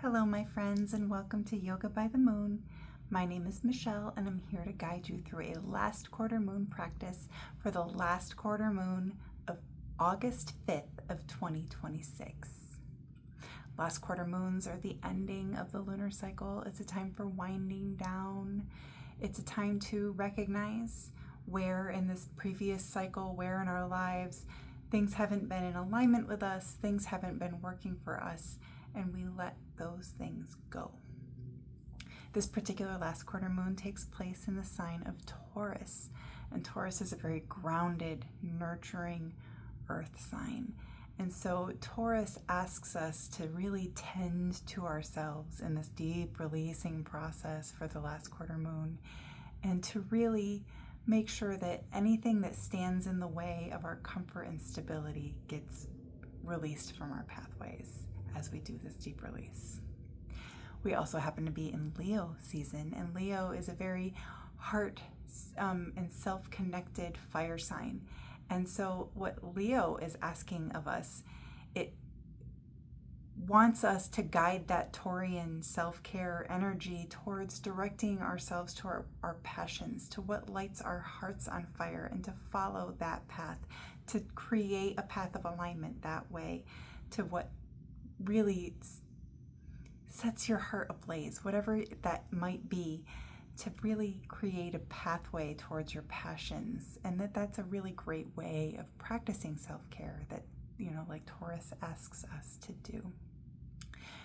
Hello, my friends, and welcome to Yoga by the Moon. My name is Michelle, and I'm here to guide you through a last quarter moon practice for the last quarter moon of August 5th of 2026. Last quarter moons are the ending of the lunar cycle. It's a time for winding down. It's a time to recognize where in this previous cycle, where in our lives, things haven't been in alignment with us, things haven't been working for us, and we let those things go. This particular last quarter moon takes place in the sign of Taurus, and Taurus is a very grounded, nurturing earth sign. And so Taurus asks us to really tend to ourselves in this deep releasing process for the last quarter moon, and to really make sure that anything that stands in the way of our comfort and stability gets released from our pathways as we do this deep release. We also happen to be in Leo season, and Leo is a very heart and self-connected fire sign. And so what Leo is asking of us, it wants us to guide that Taurian self-care energy towards directing ourselves to our passions, to what lights our hearts on fire, and to follow that path, to create a path of alignment that way, to what really sets your heart ablaze, whatever that might be, to really create a pathway towards your passions. And that's a really great way of practicing self-care that, like Taurus asks us to do.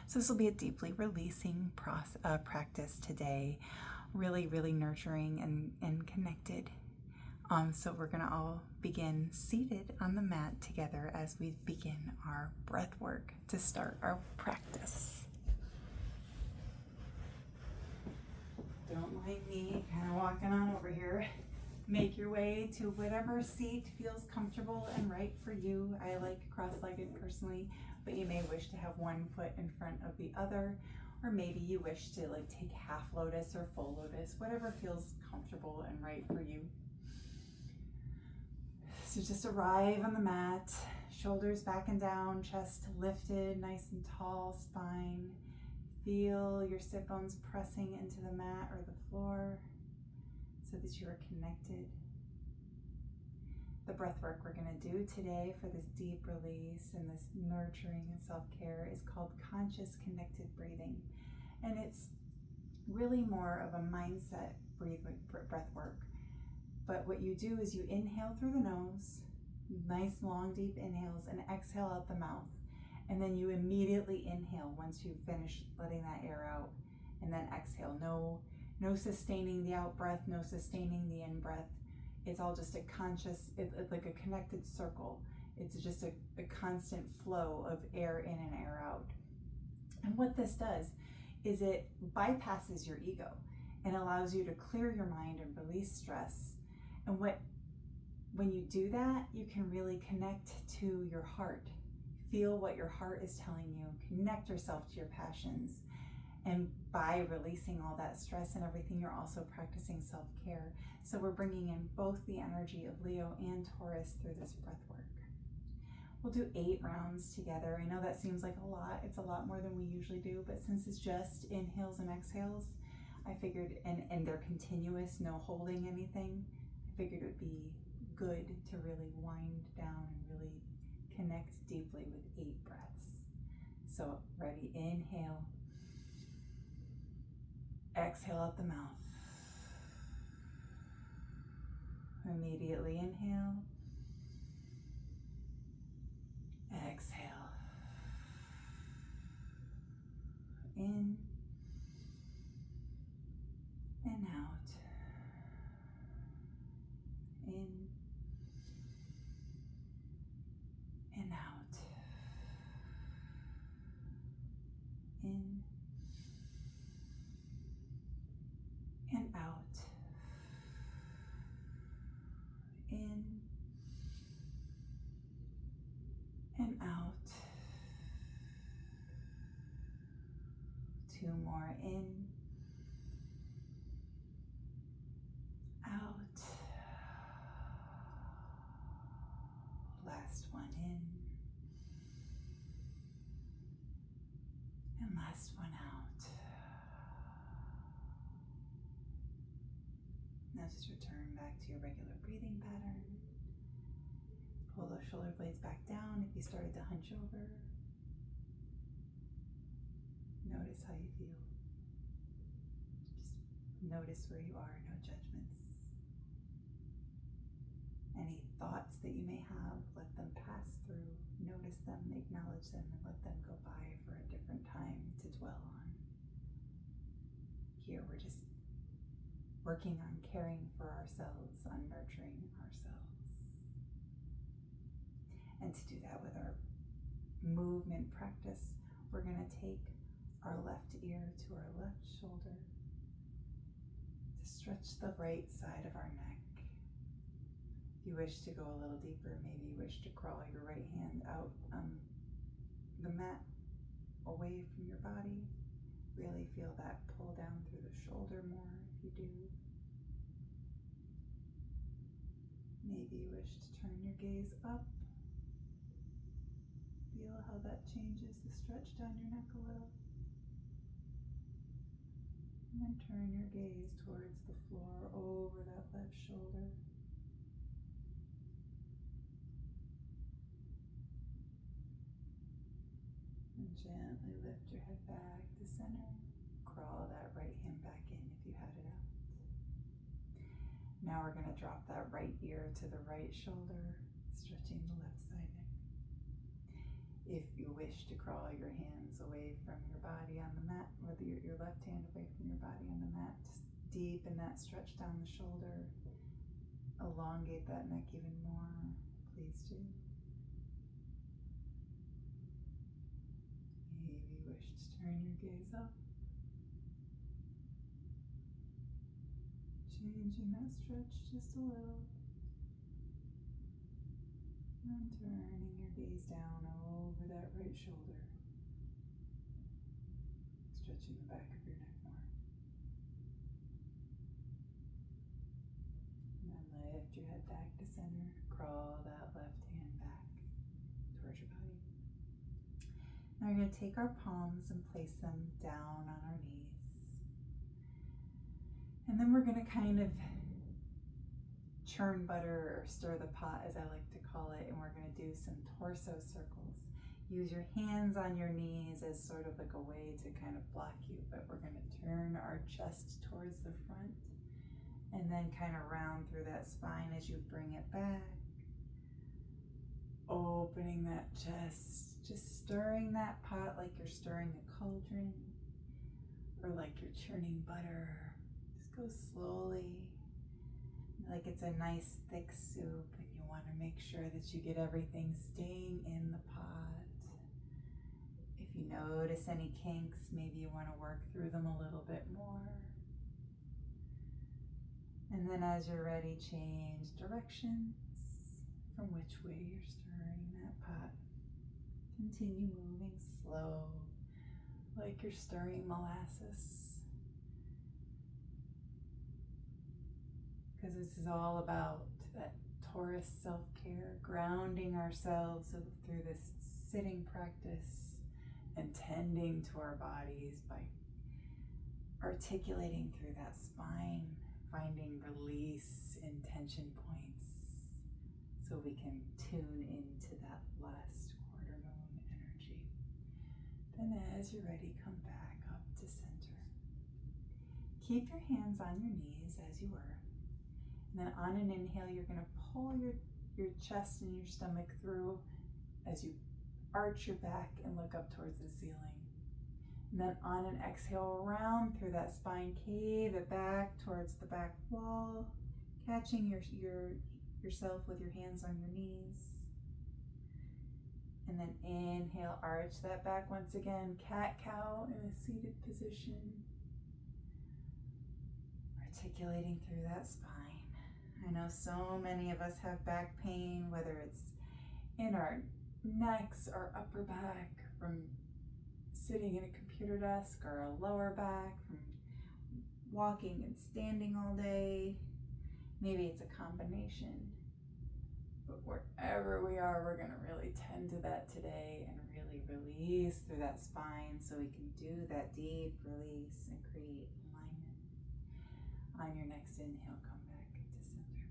So this will be a deeply releasing practice today, really, really nurturing and connected. So we're going to all begin seated on the mat together as we begin our breath work to start our practice. Don't mind me kind of walking on over here. Make your way to whatever seat feels comfortable and right for you. I like cross-legged personally, but you may wish to have one foot in front of the other, or maybe you wish to take half lotus or full lotus, whatever feels comfortable and right for you. So just arrive on the mat, shoulders back and down, chest lifted, nice and tall, spine. Feel your sit bones pressing into the mat or the floor so that you are connected. The breath work we're going to do today for this deep release and this nurturing and self-care is called conscious connected breathing. And it's really more of a mindset breath work. But what you do is you inhale through the nose, nice long deep inhales, and exhale out the mouth. And then you immediately inhale once you finish letting that air out, and then exhale. No sustaining the out breath, no sustaining the in breath. It's all just a conscious, it's like a connected circle. It's just a constant flow of air in and air out. And what this does is it bypasses your ego and allows you to clear your mind and release stress. And when you do that, you can really connect to your heart. Feel what your heart is telling you. Connect yourself to your passions. And by releasing all that stress and everything, you're also practicing self-care. So we're bringing in both the energy of Leo and Taurus through this breath work. We'll do 8 rounds together. I know that seems like a lot. It's a lot more than we usually do, but since it's just inhales and exhales, I figured, and they're continuous, no holding anything, I figured it would be good to really wind down and really connect deeply with 8 breaths. So ready, inhale, exhale out the mouth. Immediately inhale, exhale, in and out, in and out, in and out, in and out. 2 more, in, out. Last one, in, and And last one out. Now just return back to your regular breathing pattern. Pull those shoulder blades back down if you started to hunch over. Notice how you feel. Just notice where you are, no judgments. Any thoughts that you may have, let them pass through. Notice them, acknowledge them, and let them go by for a different time to dwell on. Here we're just working on caring for ourselves, on nurturing ourselves. And to do that with our movement practice, we're going to take our left ear to our left shoulder to stretch the right side of our neck. If you wish to go a little deeper, maybe you wish to crawl your right hand out on the mat away from your body. Really feel that pull down through the shoulder more if you do. Maybe you wish to turn your gaze up. Feel how that changes the stretch down your neck a little. And then turn your gaze towards the floor over that left shoulder. And gently lift your head back to center. Crawl that right hand back in if you had it out. Now we're going to drop that right ear to the right shoulder, stretching the left side neck. If you wish to crawl your hands away from your body on the mat, with your left hand away from your body on the mat, just deepen that stretch down the shoulder, elongate that neck even more, please do. Maybe you wish to turn your gaze up, changing that stretch just a little. And turning your gaze down over that right shoulder, stretching the back of your neck more. And then lift your head back to center, crawl that left hand back towards your body. Now we're going to take our palms and place them down on our knees. And then we're going to kind of churn butter or stir the pot, as I like to call it, and we're going to do some torso circles. Use your hands on your knees as sort of like a way to kind of block you, but we're going to turn our chest towards the front and then kind of round through that spine as you bring it back. Opening that chest, just stirring that pot like you're stirring a cauldron or like you're churning butter. Just go slowly, like it's a nice thick soup, and you want to make sure that you get everything staying in the pot. If you notice any kinks, maybe you want to work through them a little bit more. And then as you're ready, change directions from which way you're stirring that pot. Continue moving slow, like you're stirring molasses. Because this is all about that Taurus self-care, grounding ourselves through this sitting practice and tending to our bodies by articulating through that spine, finding release in tension points so we can tune into that last quarter moon energy. Then as you're ready, come back up to center. Keep your hands on your knees as you were. And then on an inhale, you're going to pull your chest and your stomach through as you arch your back and look up towards the ceiling. And then on an exhale, round through that spine, cave it back towards the back wall, catching yourself with your hands on your knees. And then inhale, arch that back once again, cat-cow in a seated position, articulating through that spine. I know so many of us have back pain, whether it's in our necks or upper back from sitting in a computer desk, or a lower back from walking and standing all day. Maybe it's a combination. But wherever we are, we're going to really tend to that today and really really release through that spine so we can do that deep release and create alignment. On your next inhale, come back to center.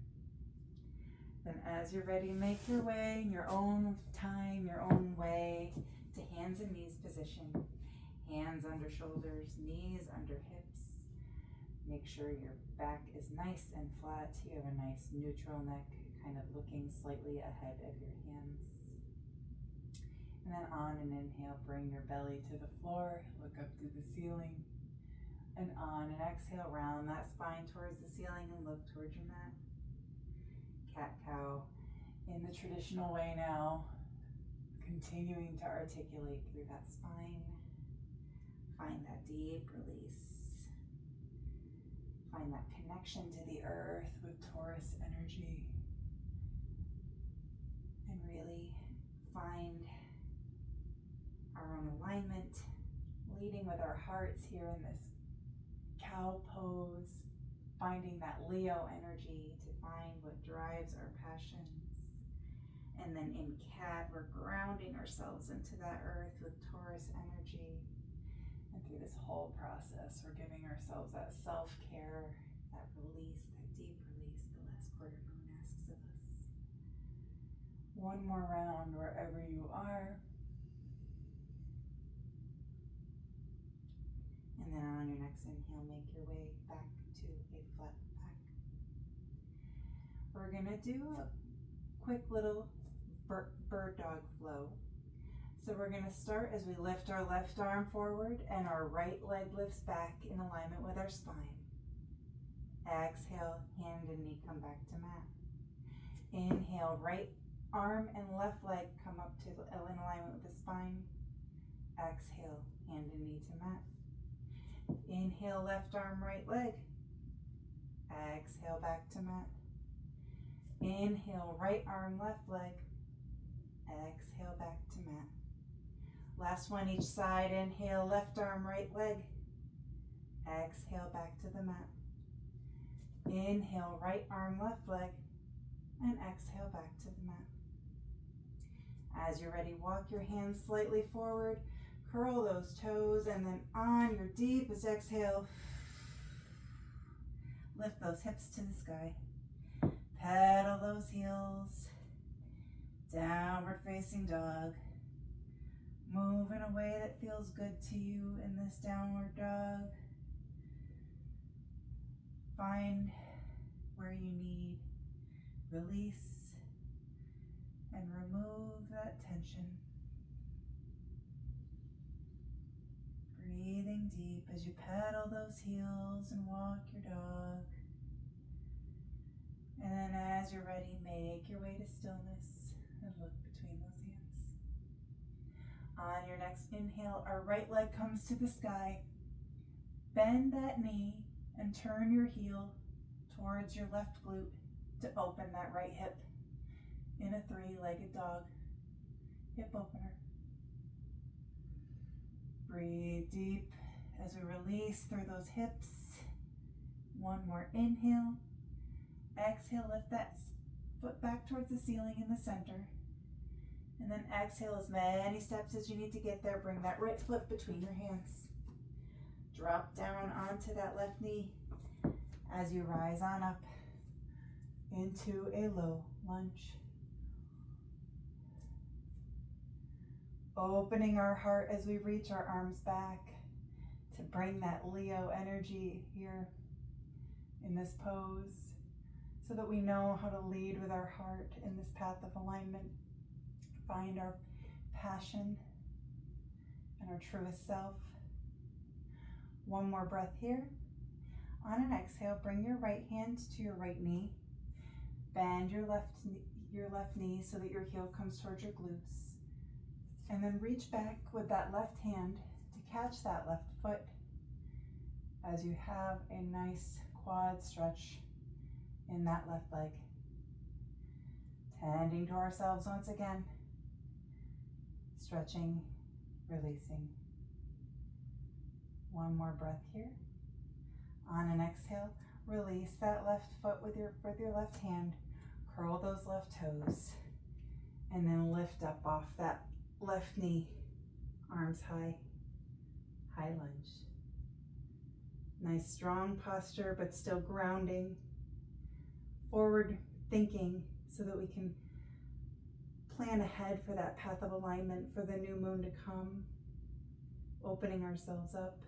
Then as you're ready, make your way in your own time, your own way to hands and knees position. Hands under shoulders, knees under hips. Make sure your back is nice and flat. You have a nice neutral neck, kind of looking slightly ahead of your hands. And then on an inhale, bring your belly to the floor, look up to the ceiling. And on an exhale, round that spine towards the ceiling and look towards your mat. Cat-cow in the traditional way now, continuing to articulate through that spine. Find that deep release. Find that connection to the earth with Taurus energy. And really find our own alignment, leading with our hearts here in this cow pose, finding that Leo energy to find what drives our passions. And then in cat, we're grounding ourselves into that earth with Taurus energy. And through this whole process, we're giving ourselves that self-care, that release, that deep release the last quarter moon asks of us. One more round wherever you are. And then on your next inhale, make your way back to a flat back. We're gonna do a quick little bird dog flow. So we're gonna start as we lift our left arm forward and our right leg lifts back in alignment with our spine. Exhale, hand and knee come back to mat. Inhale, right arm and left leg come up to in alignment with the spine. Exhale, hand and knee to mat. Inhale, left arm, right leg. Exhale, back to mat. Inhale, right arm, left leg. Exhale, back to mat. Last one each side. Inhale, left arm, right leg. Exhale, back to the mat. Inhale, right arm, left leg. And exhale, back to the mat. As you're ready, walk your hands slightly forward. Curl those toes, and then on your deepest exhale, lift those hips to the sky. Pedal those heels. Downward facing dog. Move in a way that feels good to you in this downward dog. Find where you need release and remove that tension. Breathing deep as you pedal those heels and walk your dog. And then as you're ready, make your way to stillness and look between those hands. On your next inhale, our right leg comes to the sky. Bend that knee and turn your heel towards your left glute to open that right hip in a three-legged dog. Hip opener. Breathe deep as we release through those hips. One more inhale. Exhale, lift that foot back towards the ceiling in the center. And then exhale as many steps as you need to get there. Bring that right foot between your hands. Drop down onto that left knee as you rise on up into a low lunge. Opening our heart as we reach our arms back to bring that Leo energy here in this pose so that we know how to lead with our heart in this path of alignment. Find our passion and our truest self. One more breath here. On an exhale, bring your right hand to your right knee. Bend your left knee so that your heel comes towards your glutes. And then reach back with that left hand to catch that left foot as you have a nice quad stretch in that left leg. Tending to ourselves once again. Stretching, releasing. One more breath here. On an exhale, release that left foot with your left hand. Curl those left toes. And then lift up off that left knee Arms high, high lunge. Nice strong posture, but still grounding. Forward thinking so that we can plan ahead for that path of alignment for the new moon to come. Opening ourselves up.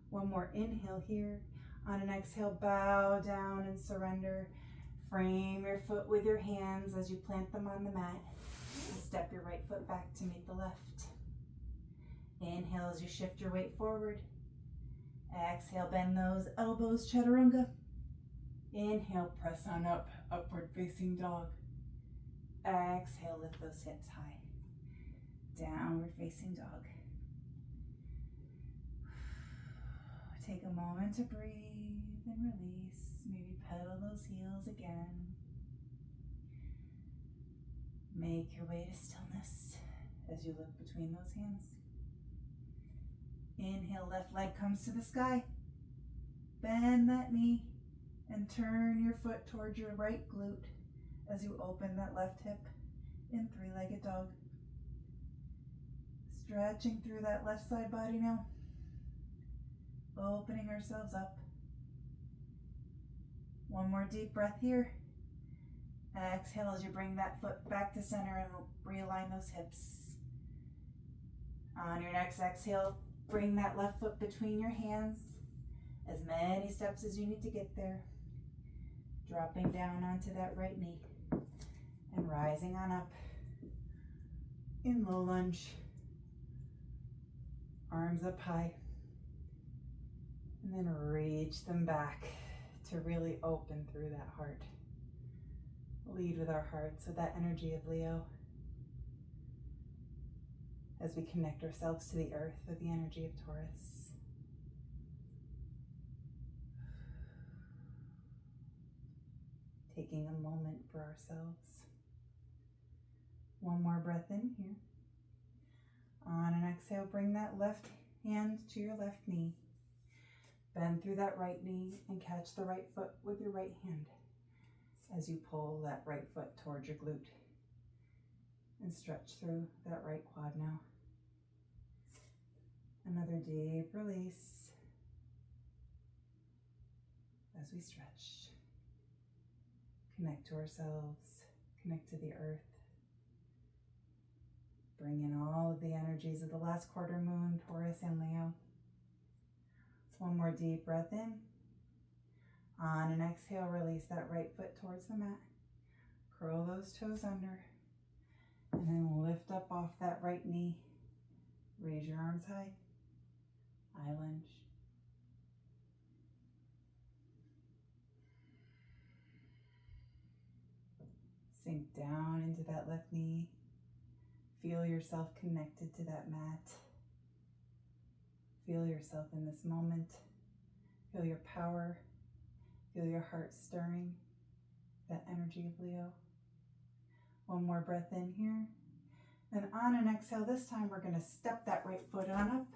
One more inhale here. On an exhale, bow down and surrender. Frame your foot with your hands as you plant them on the mat. And step your right foot back to meet the left. Inhale as you shift your weight forward. Exhale, bend those elbows, chaturanga. Inhale, press on up, upward facing dog. Exhale, lift those hips high. Downward facing dog. Take a moment to breathe and release. Maybe pedal those heels again. Make your way to stillness as you look between those hands. Inhale, left leg comes to the sky. Bend that knee and turn your foot towards your right glute as you open that left hip in three-legged dog. Stretching through that left side body now. Opening ourselves up. One more deep breath here. Exhale as you bring that foot back to center and realign those hips. On your next exhale, bring that left foot between your hands. As many steps as you need to get there. Dropping down onto that right knee and rising on up in low lunge. Arms up high. And then reach them back to really open through that heart. Lead with our heart, so that energy of Leo. As we connect ourselves to the earth with the energy of Taurus. Taking a moment for ourselves. One more breath in here. On an exhale, bring that left hand to your left knee. Bend through that right knee and catch the right foot with your right hand as you pull that right foot towards your glute. And stretch through that right quad now. Another deep release as we stretch. Connect to ourselves, connect to the earth. Bring in all of the energies of the last quarter moon, Taurus and Leo. One more deep breath in. On an exhale, release that right foot towards the mat. Curl those toes under. And then lift up off that right knee. Raise your arms high. High lunge. Sink down into that left knee. Feel yourself connected to that mat. Feel yourself in this moment. Feel your power. Feel your heart stirring. That energy of Leo. One more breath in here. Then on an exhale, this time we're going to step that right foot on up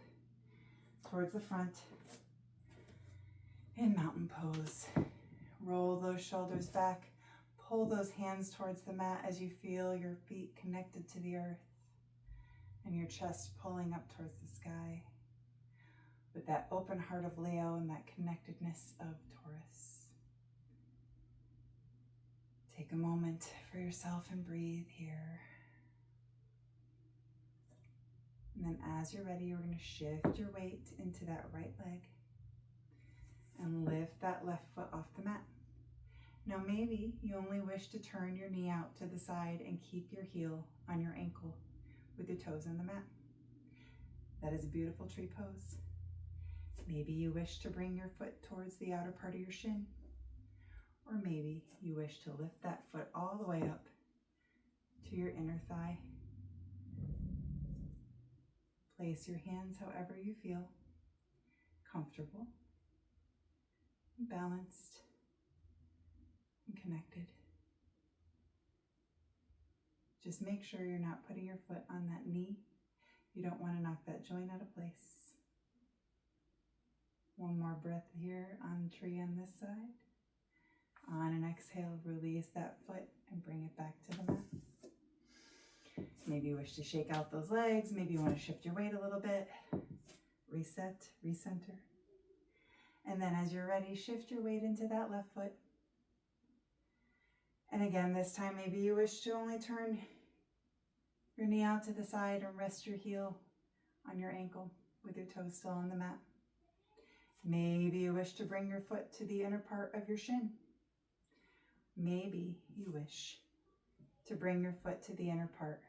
towards the front in mountain pose. Roll those shoulders back. Pull those hands towards the mat as you feel your feet connected to the earth and your chest pulling up towards the sky with that open heart of Leo and that connectedness of Taurus. Take a moment for yourself and breathe here. And then as you're ready, you're going to shift your weight into that right leg and lift that left foot off the mat. Now maybe you only wish to turn your knee out to the side and keep your heel on your ankle with your toes on the mat. That is a beautiful tree pose. Maybe you wish to bring your foot towards the outer part of your shin. Or maybe you wish to lift that foot all the way up to your inner thigh. Place your hands however you feel comfortable, balanced, and connected. Just make sure you're not putting your foot on that knee. You don't want to knock that joint out of place. One more breath here on the tree on this side. On an exhale, release that foot and bring it back to the mat. Maybe you wish to shake out those legs. Maybe you want to shift your weight a little bit. Reset, recenter. And then as you're ready, shift your weight into that left foot. And again, this time, maybe you wish to only turn your knee out to the side and rest your heel on your ankle with your toes still on the mat. Maybe you wish to bring your foot to the inner part of your shin. Maybe you wish to bring your foot to the inner part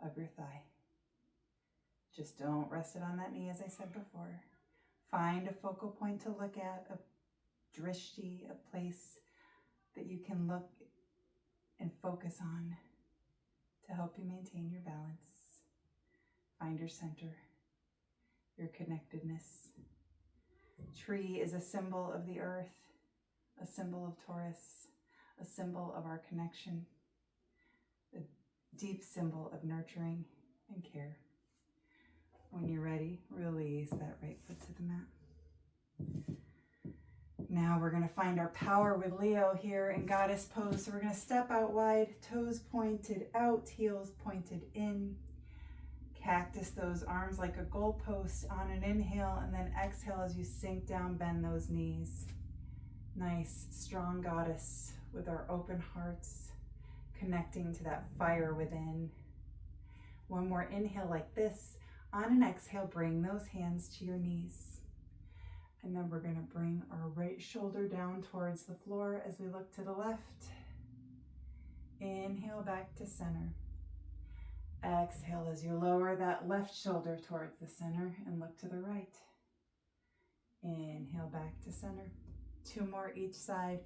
of your thigh. Just don't rest it on that knee, as I said before. Find a focal point to look at, a drishti, a place that you can look and focus on to help you maintain your balance. Find your center, your connectedness. Tree is a symbol of the earth, a symbol of Taurus, a symbol of our connection, a deep symbol of nurturing and care. When you're ready, release that right foot to the mat. Now we're going to find our power with Leo here in goddess pose. So we're going to step out wide, toes pointed out, heels pointed in. Cactus those arms like a goalpost on an inhale, and then exhale as you sink down, bend those knees. Nice, strong goddess with our open hearts, connecting to that fire within. One more inhale like this. On an exhale, bring those hands to your knees. And then we're going to bring our right shoulder down towards the floor as we look to the left. Inhale back to center. Exhale as you lower that left shoulder towards the center and look to the right. Inhale back to center. 2 more each side.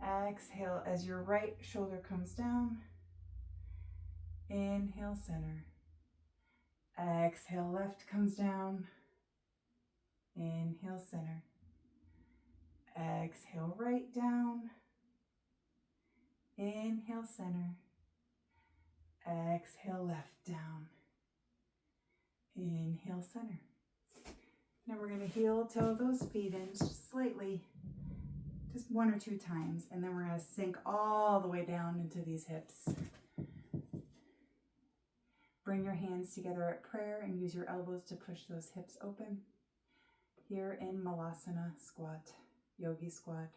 Exhale as your right shoulder comes down. Inhale, center. Exhale, left comes down. Inhale, center. Exhale, right down. Inhale, center. Exhale, left down. Inhale, center. Now we're going to heel toe those feet in just slightly, just 1 or 2 times, and then we're going to sink all the way down into these hips. Bring your hands together at prayer and use your elbows to push those hips open. Here in Malasana squat, yogi squat.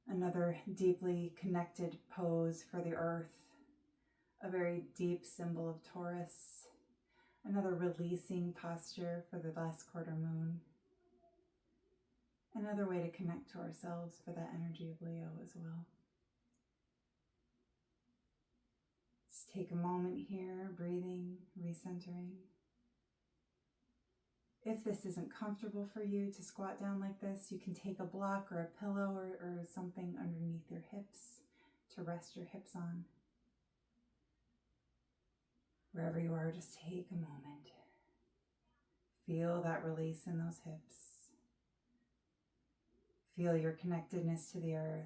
Another deeply connected pose for the earth, a very deep symbol of Taurus. Another releasing posture for the last quarter moon. Another way to connect to ourselves for that energy of Leo as well. Just take a moment here, breathing, recentering. If this isn't comfortable for you to squat down like this, you can take a block or a pillow or something underneath your hips to rest your hips on. Wherever you are, just take a moment. Feel that release in those hips. Feel your connectedness to the earth.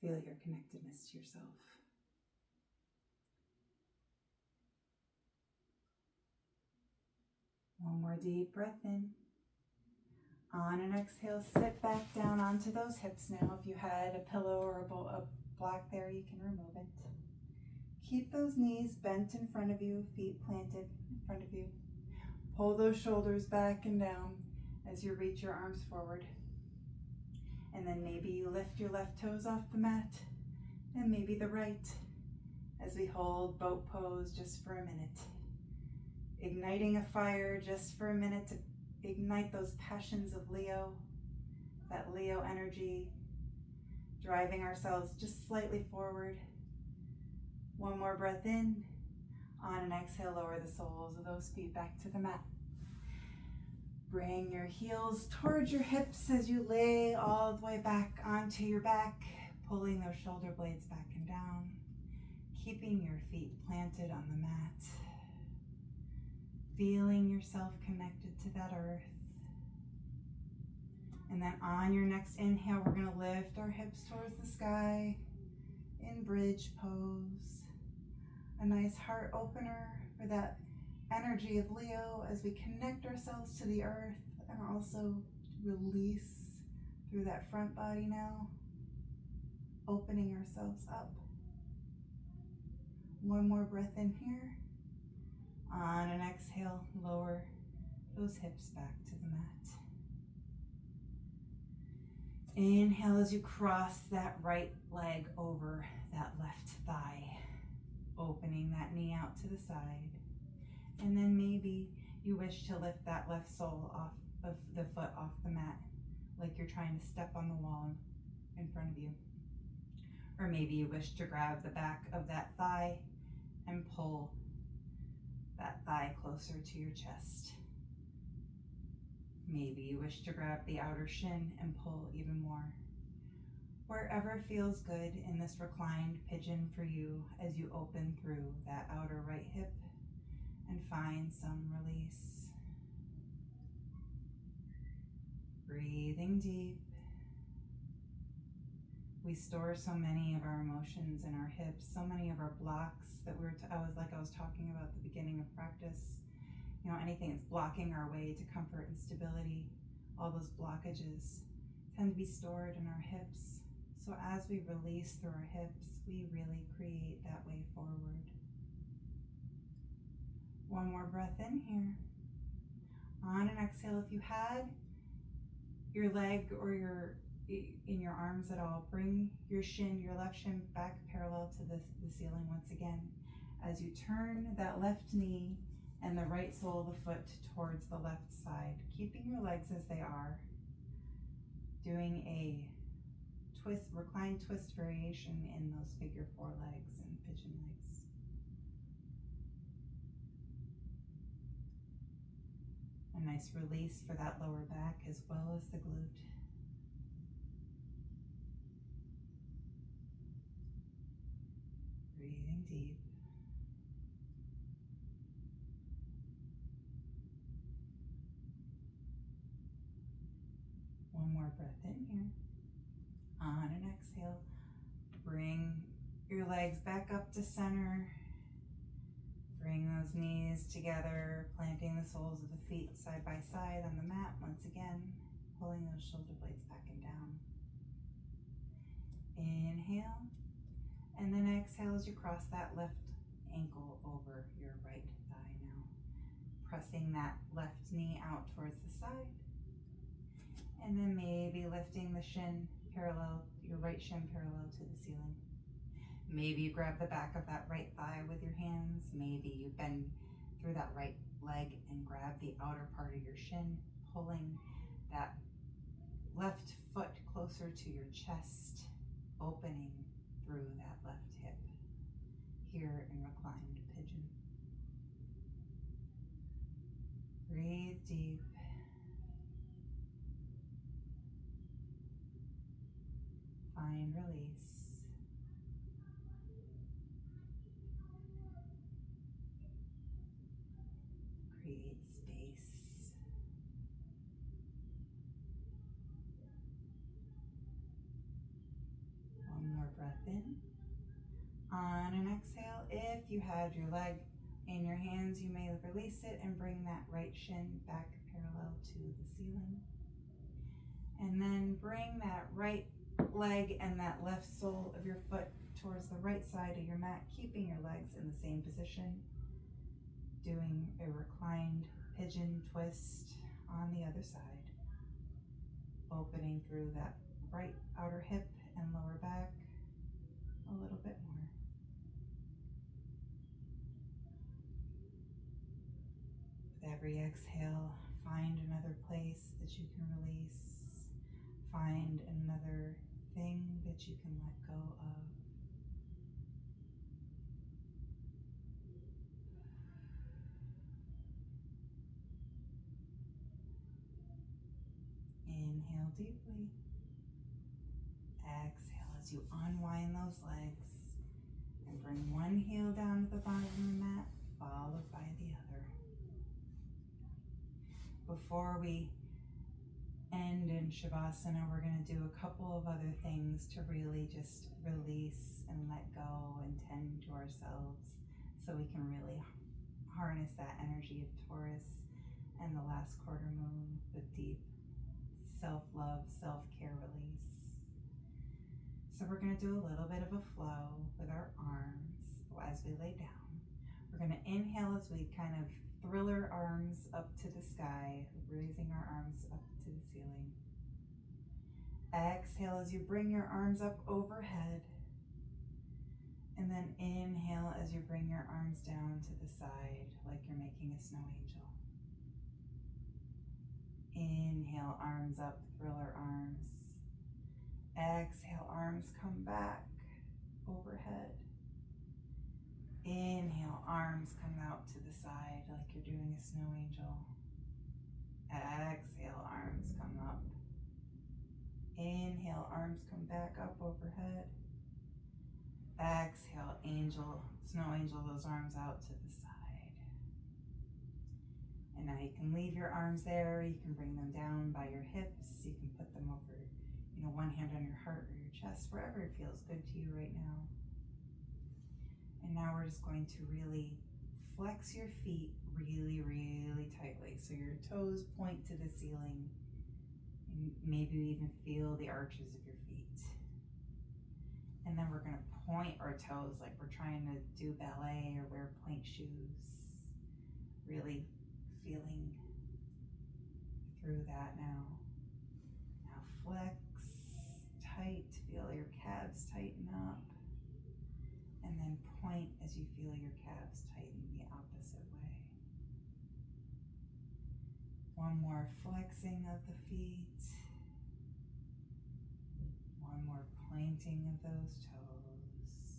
Feel your connectedness to yourself. One more deep breath in. On an exhale, sit back down onto those hips now. If you had a pillow or a block there, you can remove it. Keep those knees bent in front of you, feet planted in front of you. Pull those shoulders back and down as you reach your arms forward. And then maybe you lift your left toes off the mat and maybe the right as we hold boat pose just for a minute. Igniting a fire just for a minute to ignite those passions of Leo, that Leo energy, driving ourselves just slightly forward. One more breath in. On an exhale, lower the soles of those feet back to the mat. Bring your heels towards your hips as you lay all the way back onto your back, pulling those shoulder blades back and down, keeping your feet planted on the mat. Feeling yourself connected to that earth. And then on your next inhale, we're going to lift our hips towards the sky in bridge pose. A nice heart opener for that energy of Leo as we connect ourselves to the earth and also release through that front body now. opening ourselves up. One more breath in here. On an exhale, lower those hips back to the mat. Inhale as you cross that right leg over that left thigh, opening that knee out to the side. And then maybe you wish to lift that left sole off of the foot off the mat, like you're trying to step on the wall in front of you. Or maybe you wish to grab the back of that thigh and pull that thigh closer to your chest. Maybe you wish to grab the outer shin and pull even more. Wherever feels good in this reclined pigeon for you as you open through that outer right hip and find some release. Breathing deep. We store so many of our emotions in our hips, so many of our blocks that I was talking about at the beginning of practice. You know, anything that's blocking our way to comfort and stability, all those blockages tend to be stored in our hips. So as we release through our hips, we really create that way forward. One more breath in here. On an exhale, if you had your leg or in your arms at all, bring your left shin back parallel to the ceiling once again. As you turn that left knee and the right sole of the foot towards the left side, keeping your legs as they are, doing a reclined twist variation in those figure 4 legs and pigeon legs. A nice release for that lower back as well as the glute. Breathing deep. One more breath in here. On an exhale, bring your legs back up to center. Bring those knees together, planting the soles of the feet side by side on the mat once again, pulling those shoulder blades back and down. Inhale, and then exhale as you cross that left ankle over your right thigh now. Pressing that left knee out towards the side. And then maybe lifting the shin parallel, your right shin parallel to the ceiling. Maybe you grab the back of that right thigh with your hands. Maybe you bend through that right leg and grab the outer part of your shin, pulling that left foot closer to your chest, opening through that left hip here in reclined pigeon. Breathe deep. Find release. Create space. One more breath in. On an exhale, if you had your leg in your hands, you may release it and bring that right shin back parallel to the ceiling. And then bring that right leg and that left sole of your foot towards the right side of your mat, keeping your legs in the same position. Doing a reclined pigeon twist on the other side. Opening through that right outer hip and lower back a little bit more. With every exhale, find another place that you can release. Find another thing that you can let go of. Inhale deeply. Exhale as you unwind those legs and bring one heel down to the bottom of the mat, followed by the other. Before we end in Shavasana, we're going to do a couple of other things to really just release and let go and tend to ourselves so we can really harness that energy of Taurus and the last quarter moon with deep self-love, self-care release. So we're going to do a little bit of a flow with our arms as we lay down. We're going to inhale as we kind of thrill our arms up to the sky, raising our arms up to the ceiling. Exhale as you bring your arms up overhead. And then inhale as you bring your arms down to the side like you're making a snow angel. Inhale, arms up, thrill our arms. Exhale, arms come back overhead. Inhale, arms come out to the side like you're doing a snow angel. Exhale, arms come up. Inhale, arms come back up overhead. Exhale, angel, snow angel, those arms out to the side. And now you can leave your arms there. You can bring them down by your hips. You can put them over, one hand on your heart or your chest, wherever it feels good to you right now. And now we're just going to really flex your feet really, really tightly. So your toes point to the ceiling. And maybe you even feel the arches of your feet. And then we're going to point our toes like we're trying to do ballet or wear pointe shoes. Really feeling through that now. Now flex, tight, feel your calves tighten up. And then point as you feel your calves tighten the opposite way. One more flexing of the feet. One more pointing of those toes.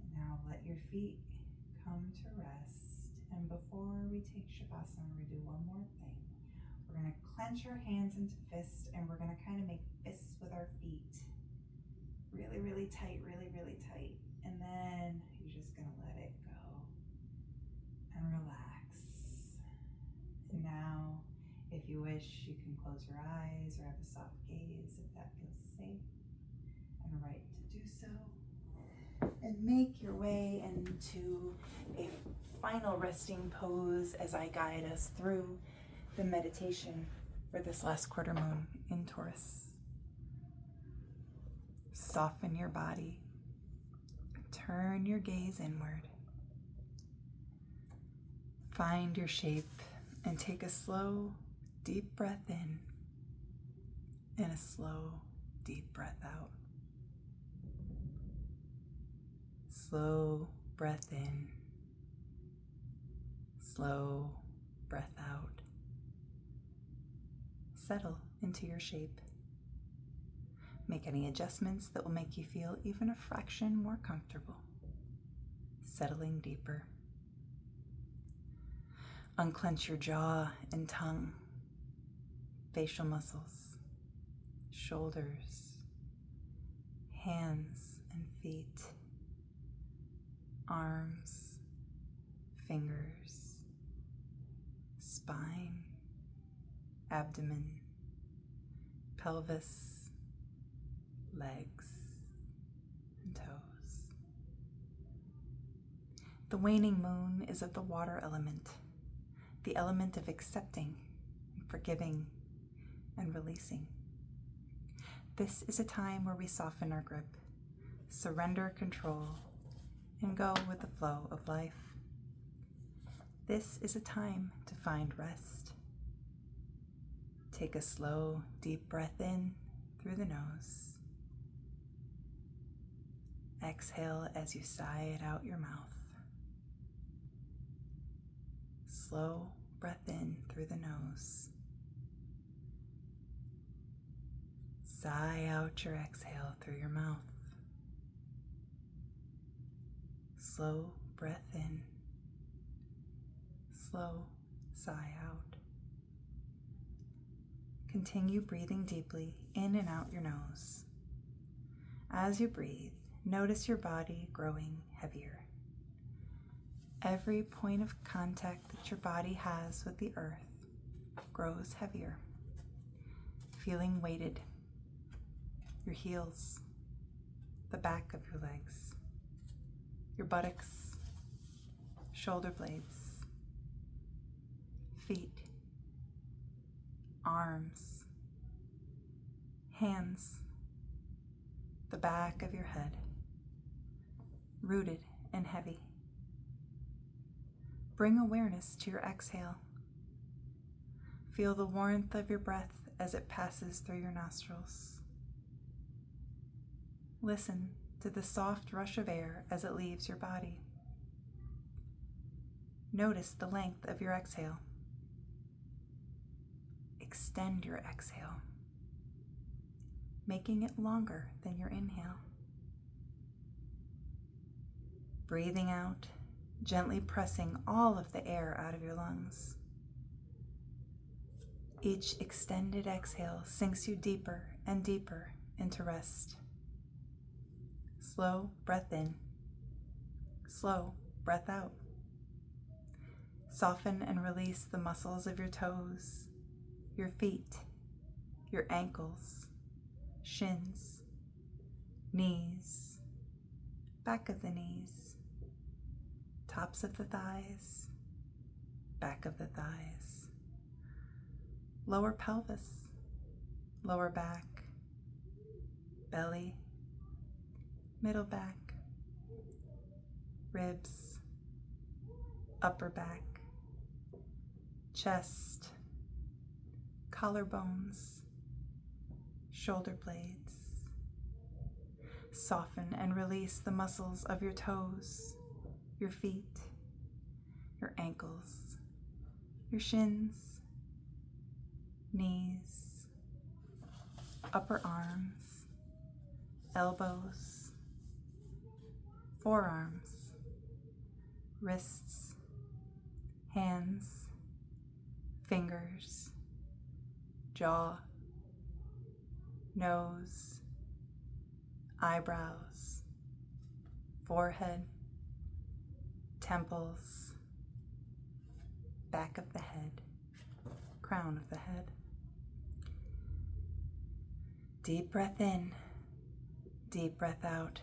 And now let your feet come to rest. And before we take Shavasana, we're going to do one more thing. We're going to clench our hands into fists, and we're going to kind of make fists with our feet. Really, really tight, really, really tight. And then you're just going to let it go and relax. And now, if you wish, you can close your eyes or have a soft gaze if that feels safe and right to do so. And make your way into a final resting pose as I guide us through the meditation for this last quarter moon in Taurus. Soften your body. Turn your gaze inward. Find your shape and take a slow, deep breath in and a slow, deep breath out. Slow breath in. Slow breath out. Settle into your shape. Make any adjustments that will make you feel even a fraction more comfortable. Settling deeper. Unclench your jaw and tongue, facial muscles, shoulders, hands and feet, arms, fingers, spine, abdomen, pelvis, legs, and toes. The waning moon is of the water element, the element of accepting, forgiving, and releasing. This is a time where we soften our grip, surrender control, and go with the flow of life. This is a time to find rest. Take a slow, deep breath in through the nose. Exhale as you sigh it out your mouth. Slow breath in through the nose. Sigh out your exhale through your mouth. Slow breath in. Slow sigh out. Continue breathing deeply in and out your nose. As you breathe, notice your body growing heavier. Every point of contact that your body has with the earth grows heavier. Feeling weighted. Your heels, the back of your legs, your buttocks, shoulder blades, feet, arms, hands, the back of your head, rooted and heavy. Bring awareness to your exhale. Feel the warmth of your breath as it passes through your nostrils. Listen to the soft rush of air as it leaves your body. Notice the length of your exhale. Extend your exhale, making it longer than your inhale. Breathing out, gently pressing all of the air out of your lungs. Each extended exhale sinks you deeper and deeper into rest. Slow breath in, slow breath out. Soften and release the muscles of your toes, your feet, your ankles, shins, knees, back of the knees, tops of the thighs, back of the thighs, lower pelvis, lower back, belly, middle back, ribs, upper back, chest, collarbones, shoulder blades. Soften and release the muscles of your toes, your feet, your ankles, your shins, knees, upper arms, elbows, forearms, wrists, hands, fingers, jaw, nose, eyebrows, forehead, temples, back of the head, crown of the head. Deep breath in, deep breath out.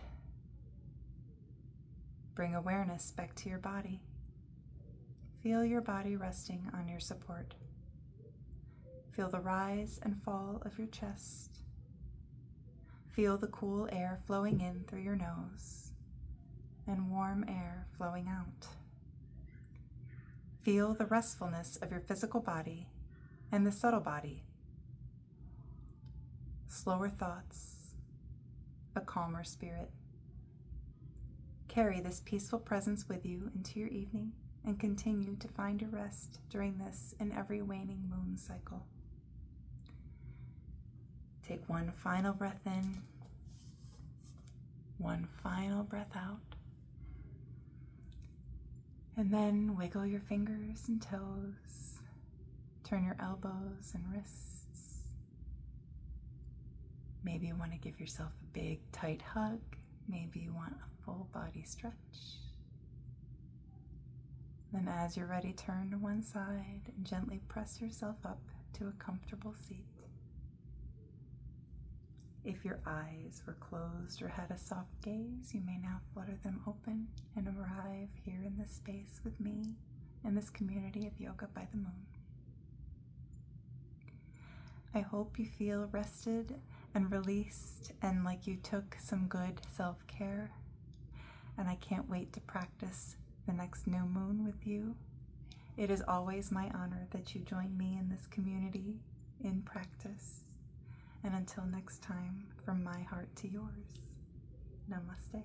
Bring awareness back to your body. Feel your body resting on your support. Feel the rise and fall of your chest. Feel the cool air flowing in through your nose and warm air flowing out. Feel the restfulness of your physical body and the subtle body. Slower thoughts, a calmer spirit. Carry this peaceful presence with you into your evening and continue to find your rest during this and every waning moon cycle. Take one final breath in, one final breath out, and then wiggle your fingers and toes, turn your elbows and wrists. Maybe you want to give yourself a big, tight hug. Maybe you want a full body stretch. Then as you're ready, turn to one side and gently press yourself up to a comfortable seat. If your eyes were closed or had a soft gaze, you may now flutter them open and arrive here in this space with me in this community of Yoga by the Moon. I hope you feel rested and released and like you took some good self-care. And I can't wait to practice the next new moon with you. It is always my honor that you join me in this community in practice. And until next time, from my heart to yours, namaste.